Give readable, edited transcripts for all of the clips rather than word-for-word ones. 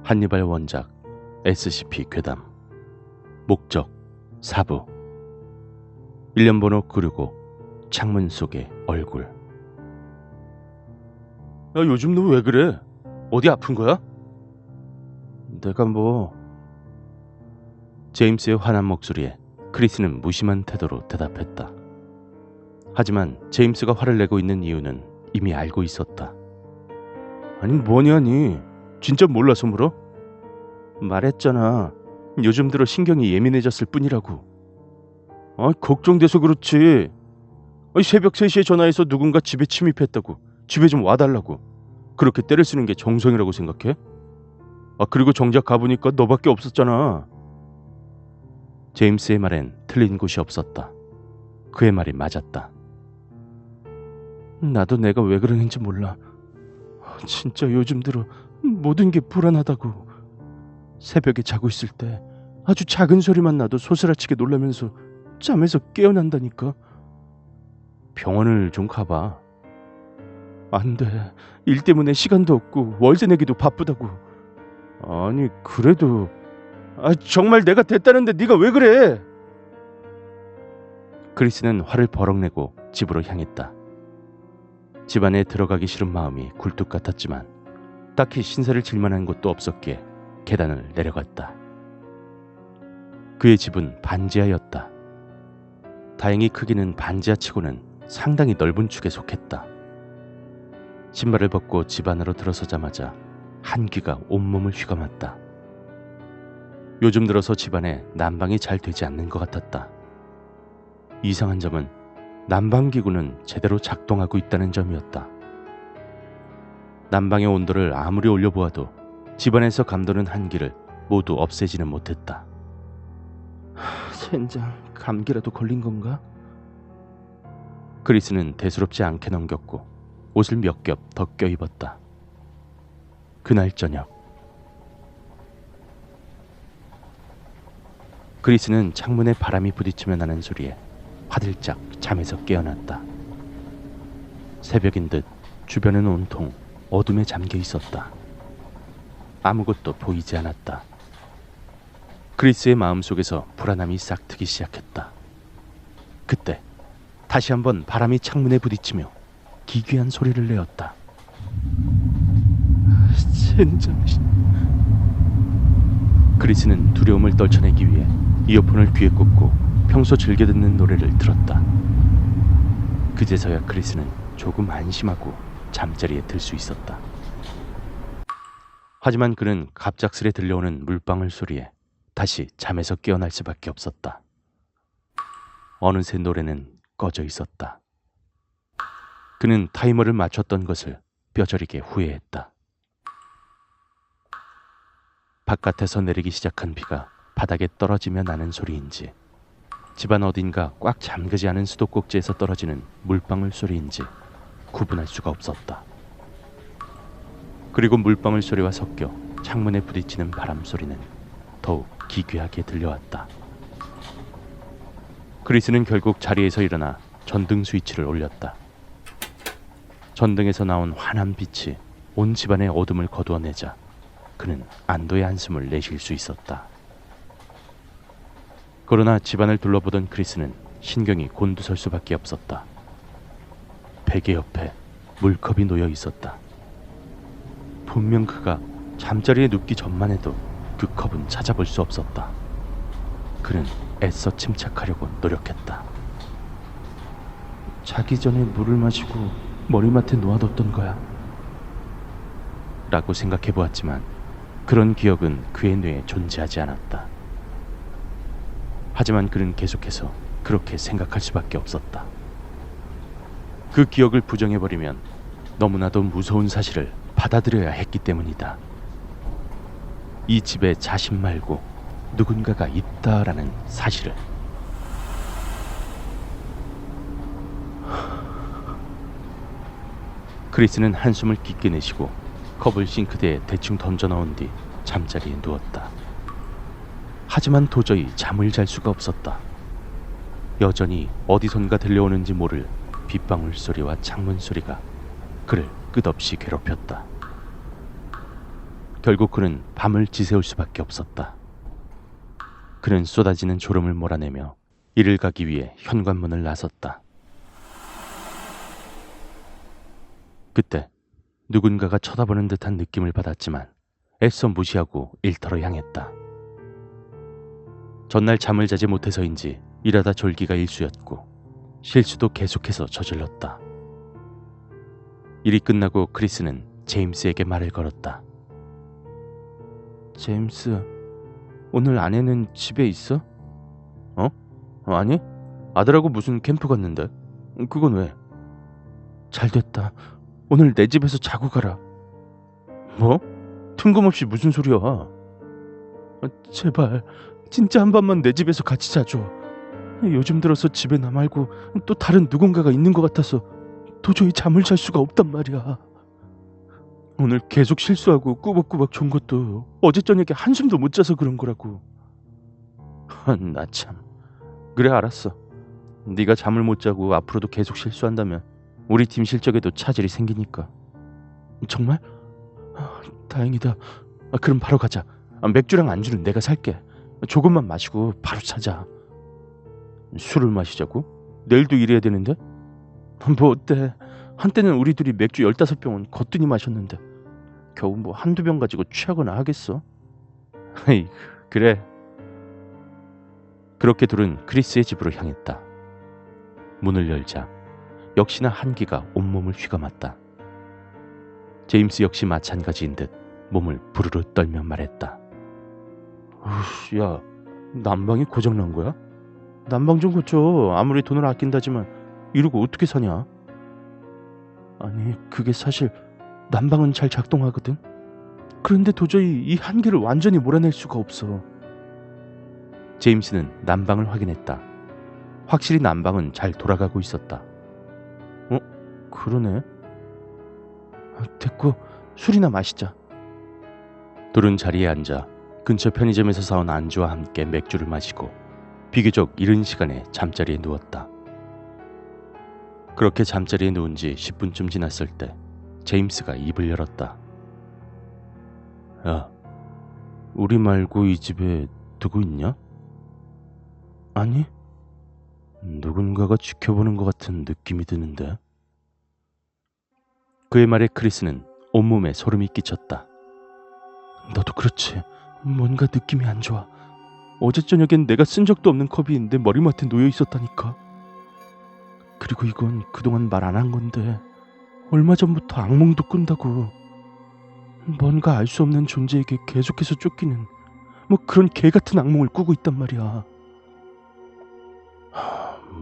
한니발 원작 SCP 괴담 목적 4부 1년 번호 965 창문 속의 얼굴. 야, 요즘 너 왜 그래? 어디 아픈 거야? 내가 뭐... 제임스의 화난 목소리에 크리스는 무심한 태도로 대답했다. 하지만 제임스가 화를 내고 있는 이유는 이미 알고 있었다. 아니 뭐냐니? 진짜 몰라서 물어? 말했잖아. 요즘 들어 신경이 예민해졌을 뿐이라고. 걱정돼서 그렇지. 새벽 3시에 전화해서 누군가 집에 침입했다고. 집에 좀 와달라고. 그렇게 때를 쓰는 게 정성이라고 생각해? 그리고 정작 가보니까 너밖에 없었잖아. 제임스의 말엔 틀린 곳이 없었다. 그의 말이 맞았다. 나도 내가 왜 그러는지 몰라. 진짜 요즘 들어 모든 게 불안하다고. 새벽에 자고 있을 때 아주 작은 소리만 나도 소스라치게 놀라면서 잠에서 깨어난다니까. 병원을 좀 가봐. 안 돼. 일 때문에 시간도 없고 월세 내기도 바쁘다고. 아니 그래도 정말 내가 됐다는데 네가 왜 그래? 크리스는 화를 버럭내고 집으로 향했다. 집 안에 들어가기 싫은 마음이 굴뚝 같았지만 딱히 신세를 질 만한 곳도 없었기에 계단을 내려갔다. 그의 집은 반지하였다. 다행히 크기는 반지하치고는 상당히 넓은 축에 속했다. 신발을 벗고 집 안으로 들어서자마자 한기가 온몸을 휘감았다. 요즘 들어서 집안에 난방이 잘 되지 않는 것 같았다. 이상한 점은 난방기구는 제대로 작동하고 있다는 점이었다. 난방의 온도를 아무리 올려보아도 집안에서 감도는 한기를 모두 없애지는 못했다. 젠장, 감기라도 걸린 건가? 크리스는 대수롭지 않게 넘겼고 옷을 몇 겹 더 껴입었다. 그날 저녁 크리스는 창문에 바람이 부딪히며 나는 소리에 화들짝 잠에서 깨어났다. 새벽인 듯 주변은 온통 어둠에 잠겨 있었다. 아무것도 보이지 않았다. 크리스의 마음속에서 불안함이 싹트기 시작했다. 그때 다시 한번 바람이 창문에 부딪히며 기괴한 소리를 내었다. 젠장. 크리스는 두려움을 떨쳐내기 위해 이어폰을 귀에 꽂고 평소 즐겨 듣는 노래를 들었다. 그제서야 크리스는 조금 안심하고 잠자리에 들 수 있었다. 하지만 그는 갑작스레 들려오는 물방울 소리에 다시 잠에서 깨어날 수밖에 없었다. 어느새 노래는 꺼져 있었다. 그는 타이머를 맞췄던 것을 뼈저리게 후회했다. 바깥에서 내리기 시작한 비가 바닥에 떨어지며 나는 소리인지, 집안 어딘가 꽉 잠그지 않은 수도꼭지에서 떨어지는 물방울 소리인지 구분할 수가 없었다. 그리고 물방울 소리와 섞여 창문에 부딪히는 바람 소리는 더욱 기괴하게 들려왔다. 크리스는 결국 자리에서 일어나 전등 스위치를 올렸다. 전등에서 나온 환한 빛이 온 집안의 어둠을 거두어내자 그는 안도의 한숨을 내쉴 수 있었다. 그러나 집안을 둘러보던 크리스는 신경이 곤두설 수밖에 없었다. 베개 옆에 물컵이 놓여 있었다. 분명 그가 잠자리에 눕기 전만 해도 그 컵은 찾아볼 수 없었다. 그는 애써 침착하려고 노력했다. 자기 전에 물을 마시고 머리맡에 놓아뒀던 거야 라고 생각해 보았지만 그런 기억은 그의 뇌에 존재하지 않았다. 하지만 그는 계속해서 그렇게 생각할 수밖에 없었다. 그 기억을 부정해버리면 너무나도 무서운 사실을 받아들여야 했기 때문이다. 이 집에 자신 말고 누군가가 있다라는 사실을. 크리스는 한숨을 깊게 내쉬고 컵을 싱크대에 대충 던져 넣은 뒤 잠자리에 누웠다. 하지만 도저히 잠을 잘 수가 없었다. 여전히 어디선가 들려오는지 모를 빗방울 소리와 창문 소리가 그를 끝없이 괴롭혔다. 결국 그는 밤을 지새울 수밖에 없었다. 그는 쏟아지는 졸음을 몰아내며 이를 가기 위해 현관문을 나섰다. 그때 누군가가 쳐다보는 듯한 느낌을 받았지만 애써 무시하고 일터로 향했다. 전날 잠을 자지 못해서인지 일하다 졸기가 일쑤였고 실수도 계속해서 저질렀다. 일이 끝나고 크리스는 제임스에게 말을 걸었다. 제임스, 오늘 아내는 집에 있어? 아니, 아들하고 무슨 캠프 갔는데. 그건 왜? 잘됐다. 오늘 내 집에서 자고 가라. 뭐? 뜬금없이 무슨 소리야? 제발 진짜 한 번만 내 집에서 같이 자줘. 요즘 들어서 집에 나 말고 또 다른 누군가가 있는 것 같아서 도저히 잠을 잘 수가 없단 말이야. 오늘 계속 실수하고 꾸벅꾸벅 존 것도 어제 저녁에 한숨도 못 자서 그런 거라고. 나 참. 그래, 알았어. 네가 잠을 못 자고 앞으로도 계속 실수한다면 우리 팀 실적에도 차질이 생기니까. 정말? 다행이다. 그럼 바로 가자. 맥주랑 안주는 내가 살게. 조금만 마시고 바로 자자. 술을 마시자고? 내일도 일해야 되는데? 뭐 어때? 한때는 우리 둘이 맥주 15병은 거뜬히 마셨는데 겨우 뭐 한두 병 가지고 취하거나 하겠어? 에이, 그래. 그렇게 둘은 크리스의 집으로 향했다. 문을 열자 역시나 한기가 온몸을 휘감았다. 제임스 역시 마찬가지인 듯 몸을 부르르 떨며 말했다. 야, 난방이 고장난 거야? 난방 좀 고쳐. 아무리 돈을 아낀다지만 이러고 어떻게 사냐? 아니, 그게 사실 난방은 잘 작동하거든. 그런데 도저히 이 한기를 완전히 몰아낼 수가 없어. 제임스는 난방을 확인했다. 확실히 난방은 잘 돌아가고 있었다. 그러네. 됐고 술이나 마시자. 둘은 자리에 앉아 근처 편의점에서 사온 안주와 함께 맥주를 마시고 비교적 이른 시간에 잠자리에 누웠다. 그렇게 잠자리에 누운 지 10분쯤 지났을 때 제임스가 입을 열었다. 야, 우리 말고 이 집에 누구 있냐? 아니, 누군가가 지켜보는 것 같은 느낌이 드는데. 그의 말에 크리스는 온몸에 소름이 끼쳤다. 너도 그렇지. 뭔가 느낌이 안 좋아. 어제 저녁엔 내가 쓴 적도 없는 컵이 내 머리맡에 놓여 있었다니까. 그리고 이건 그동안 말 안 한 건데 얼마 전부터 악몽도 꾼다고. 뭔가 알 수 없는 존재에게 계속해서 쫓기는 뭐 그런 개 같은 악몽을 꾸고 있단 말이야.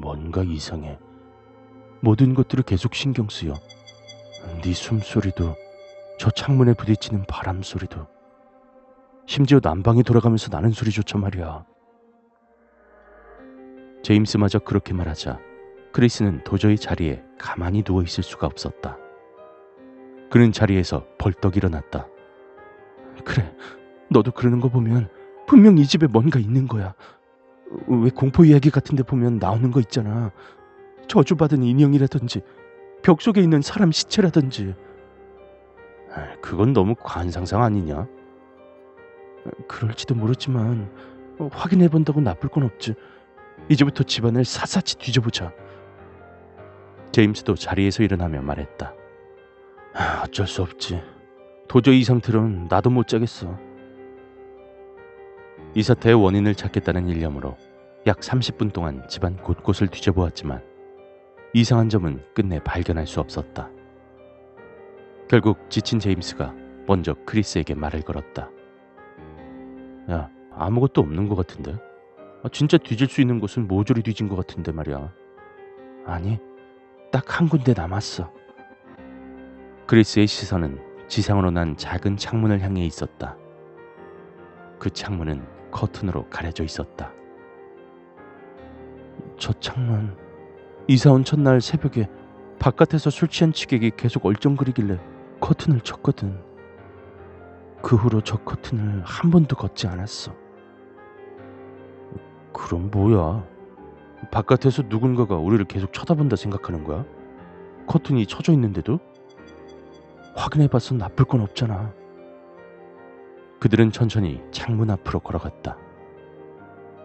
뭔가 이상해. 모든 것들을 계속 신경 쓰여. 네 숨소리도, 저 창문에 부딪히는 바람 소리도, 심지어 난방이 돌아가면서 나는 소리조차 말이야. 제임스마저 그렇게 말하자 크리스는 도저히 자리에 가만히 누워있을 수가 없었다. 그는 자리에서 벌떡 일어났다. 그래, 너도 그러는 거 보면 분명 이 집에 뭔가 있는 거야. 왜 공포 이야기 같은 데 보면 나오는 거 있잖아. 저주받은 인형이라든지 벽 속에 있는 사람 시체라든지. 그건 너무 과한 상상 아니냐? 그럴지도 모르지만 확인해본다고 나쁠 건 없지. 이제부터 집안을 샅샅이 뒤져보자. 제임스도 자리에서 일어나며 말했다. 어쩔 수 없지. 도저히 이 상태로는 나도 못 자겠어. 이 사태의 원인을 찾겠다는 일념으로 약 30분 동안 집안 곳곳을 뒤져보았지만 이상한 점은 끝내 발견할 수 없었다. 결국 지친 제임스가 먼저 크리스에게 말을 걸었다. 야, 아무것도 없는 것 같은데? 진짜 뒤질 수 있는 곳은 모조리 뒤진 것 같은데 말이야. 아니, 딱 한 군데 남았어. 크리스의 시선은 지상으로 난 작은 창문을 향해 있었다. 그 창문은 커튼으로 가려져 있었다. 저 창문, 이사온 첫날 새벽에 바깥에서 술 취한 취객이 계속 얼쩡거리길래 커튼을 쳤거든. 그 후로 저 커튼을 한 번도 걷지 않았어. 그럼 뭐야? 바깥에서 누군가가 우리를 계속 쳐다본다 생각하는 거야? 커튼이 쳐져 있는데도? 확인해봐서 나쁠 건 없잖아. 그들은 천천히 창문 앞으로 걸어갔다.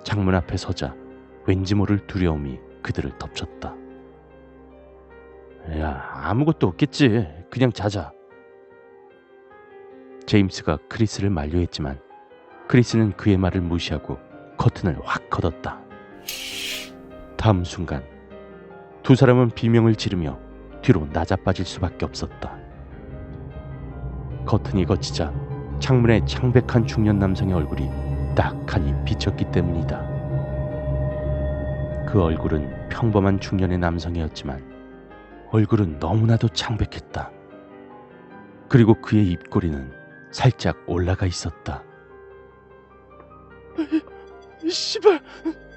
창문 앞에 서자 왠지 모를 두려움이 그들을 덮쳤다. 야, 아무것도 없겠지. 그냥 자자. 제임스가 크리스를 만류했지만 크리스는 그의 말을 무시하고 커튼을 확 걷었다. 다음 순간 두 사람은 비명을 지르며 뒤로 나자빠질 수밖에 없었다. 커튼이 걷히자 창문에 창백한 중년 남성의 얼굴이 딱하니 비쳤기 때문이다. 그 얼굴은 평범한 중년의 남성이었지만 얼굴은 너무나도 창백했다. 그리고 그의 입꼬리는 살짝 올라가 있었다. 씨발,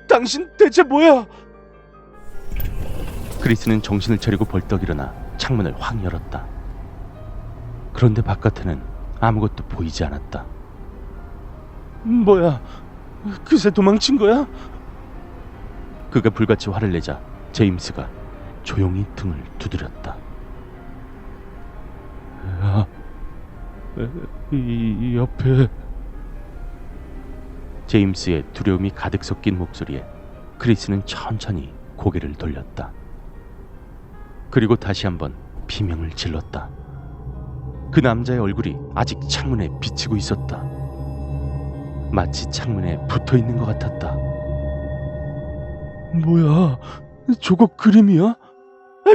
당신 대체 뭐야? 크리스는 정신을 차리고 벌떡 일어나 창문을 확 열었다. 그런데 바깥에는 아무것도 보이지 않았다. 뭐야? 그새 도망친 거야? 그가 불같이 화를 내자 제임스가 조용히 등을 두드렸다. 이 옆에... 제임스의 두려움이 가득 섞인 목소리에 크리스는 천천히 고개를 돌렸다. 그리고 다시 한번 비명을 질렀다. 그 남자의 얼굴이 아직 창문에 비치고 있었다. 마치 창문에 붙어있는 것 같았다. 뭐야? 저거 그림이야?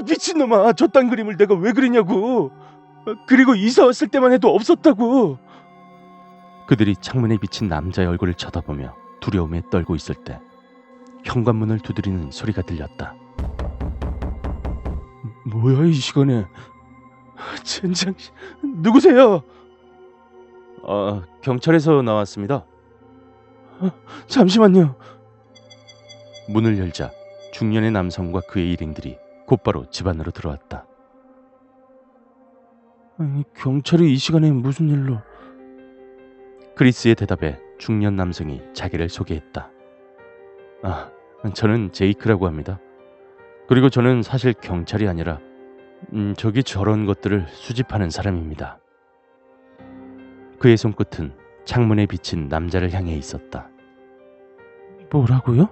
미친놈아, 저딴 그림을 내가 왜 그리냐고. 그리고 이사 왔을 때만 해도 없었다고. 그들이 창문에 비친 남자의 얼굴을 쳐다보며 두려움에 떨고 있을 때 현관문을 두드리는 소리가 들렸다. 뭐야, 이 시간에. 젠장, 누구세요? 경찰에서 나왔습니다. 잠시만요. 문을 열자 중년의 남성과 그의 일행들이 곧바로 집 안으로 들어왔다. 아니, 경찰이 이 시간에 무슨 일로? 크리스의 대답에 중년 남성이 자기를 소개했다. 저는 제이크라고 합니다. 그리고 저는 사실 경찰이 아니라 저기 저런 것들을 수집하는 사람입니다. 그의 손끝은 창문에 비친 남자를 향해 있었다. 뭐라고요?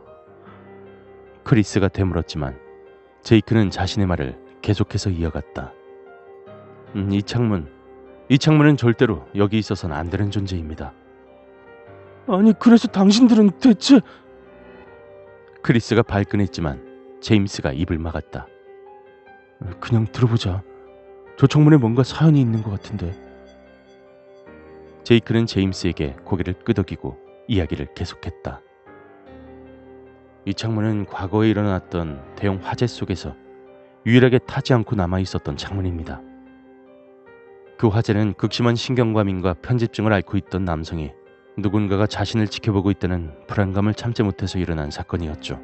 크리스가 되물었지만 제이크는 자신의 말을 계속해서 이어갔다. 이 창문은 절대로 여기 있어서는 안 되는 존재입니다. 아니, 그래서 당신들은 대체... 크리스가 발끈했지만 제임스가 입을 막았다. 그냥 들어보자. 저 창문에 뭔가 사연이 있는 것 같은데. 제이크는 제임스에게 고개를 끄덕이고 이야기를 계속했다. 이 창문은 과거에 일어났던 대형 화재 속에서 유일하게 타지 않고 남아있었던 창문입니다. 그 화재는 극심한 신경과민과 편집증을 앓고 있던 남성이 누군가가 자신을 지켜보고 있다는 불안감을 참지 못해서 일어난 사건이었죠.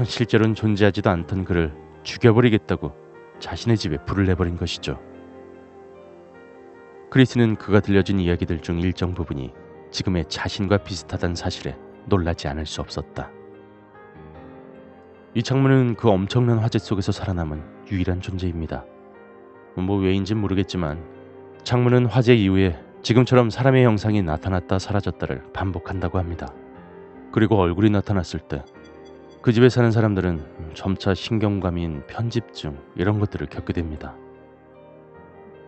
실제로는 존재하지도 않던 그를 죽여버리겠다고 자신의 집에 불을 내버린 것이죠. 크리스는 그가 들려준 이야기들 중 일정 부분이 지금의 자신과 비슷하다는 사실에 놀라지 않을 수 없었다. 이 창문은 그 엄청난 화재 속에서 살아남은 유일한 존재입니다. 왜인진 모르겠지만 창문은 화재 이후에 지금처럼 사람의 형상이 나타났다 사라졌다를 반복한다고 합니다. 그리고 얼굴이 나타났을 때 그 집에 사는 사람들은 점차 신경과민, 편집증 이런 것들을 겪게 됩니다.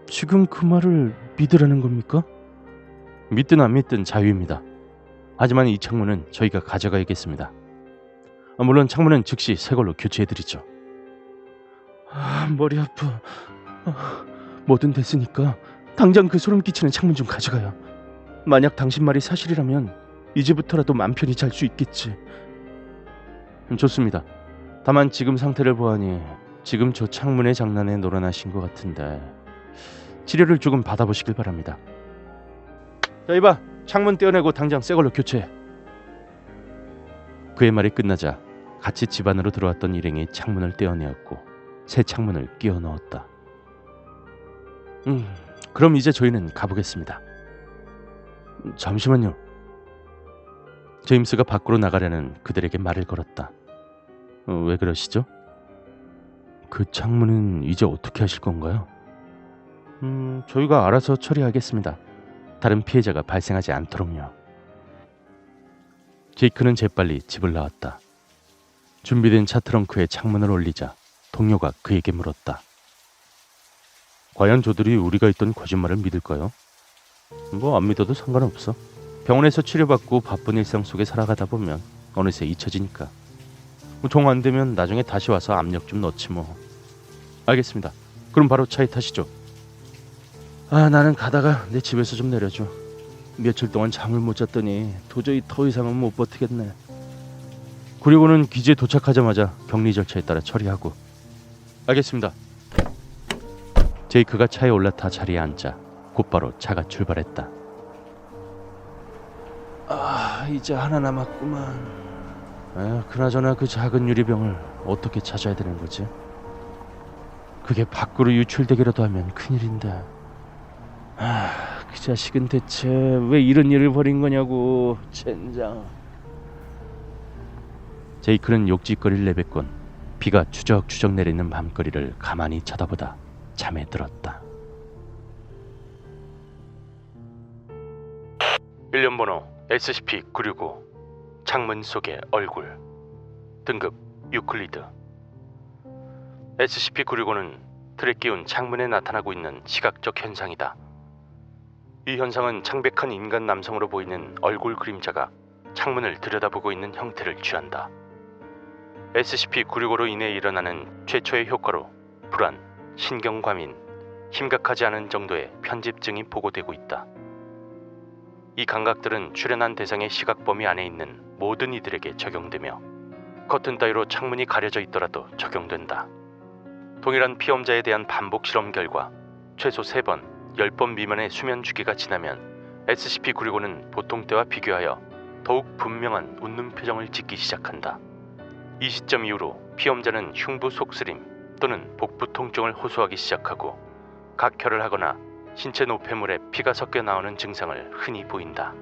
지금 그 말을 믿으라는 겁니까? 믿든 안 믿든 자유입니다. 하지만 이 창문은 저희가 가져가야겠습니다. 물론 창문은 즉시 새 걸로 교체해드리죠. 머리 아파. 뭐든 됐으니까 당장 그 소름 끼치는 창문 좀 가져가요. 만약 당신 말이 사실이라면 이제부터라도 맘 편히 잘 수 있겠지. 좋습니다. 다만 지금 상태를 보아하니 지금 저 창문의 장난에 놀아나신 것 같은데 치료를 조금 받아보시길 바랍니다. 자, 이봐, 창문 떼어내고 당장 새 걸로 교체해. 그의 말이 끝나자 같이 집 안으로 들어왔던 일행이 창문을 떼어내었고 새 창문을 끼워 넣었다. 그럼 이제 저희는 가보겠습니다. 잠시만요. 제임스가 밖으로 나가려는 그들에게 말을 걸었다. 왜 그러시죠? 그 창문은 이제 어떻게 하실 건가요? 저희가 알아서 처리하겠습니다. 다른 피해자가 발생하지 않도록요. 제이크는 재빨리 집을 나왔다. 준비된 차 트렁크에 창문을 올리자 동료가 그에게 물었다. 과연 저들이 우리가 있던 거짓말을 믿을까요? 뭐 안 믿어도 상관없어. 병원에서 치료받고 바쁜 일상 속에 살아가다 보면 어느새 잊혀지니까. 정 안 되면 나중에 다시 와서 압력 좀 넣지 뭐. 알겠습니다. 그럼 바로 차에 타시죠. 나는 가다가 내 집에서 좀 내려줘. 며칠 동안 잠을 못 잤더니 도저히 더 이상은 못 버티겠네. 그리고는 기지에 도착하자마자 격리 절차에 따라 처리하고. 알겠습니다. 제이크가 차에 올라타 자리에 앉자 곧바로 차가 출발했다. 이제 하나 남았구만. 그나저나 그 작은 유리병을 어떻게 찾아야 되는 거지? 그게 밖으로 유출되기라도 하면 큰일인데. 그 자식은 대체 왜 이런 일을 벌인 거냐고. 젠장. 제이크는 욕짓거리를 내뱉곤 비가 추적추적 내리는 밤거리를 가만히 쳐다보다 잠에 들었다. 1년 번호 SCP-965 창문 속의 얼굴. 등급 유클리드. SCP-965는 틀에 끼운 창문에 나타나고 있는 시각적 현상이다. 이 현상은 창백한 인간 남성으로 보이는 얼굴 그림자가 창문을 들여다보고 있는 형태를 취한다. SCP-965로 인해 일어나는 최초의 효과로 불안, 신경과민, 심각하지 않은 정도의 편집증이 보고되고 있다. 이 감각들은 출현한 대상의 시각 범위 안에 있는 모든 이들에게 적용되며 커튼 따위로 창문이 가려져 있더라도 적용된다. 동일한 피험자에 대한 반복 실험 결과 최소 3번, 10번 미만의 수면 주기가 지나면 SCP-965는 보통 때와 비교하여 더욱 분명한 웃는 표정을 짓기 시작한다. 이 시점 이후로 피험자는 흉부 속쓰림 또는 복부 통증을 호소하기 시작하고 각혈을 하거나 신체 노폐물에 피가 섞여 나오는 증상을 흔히 보인다.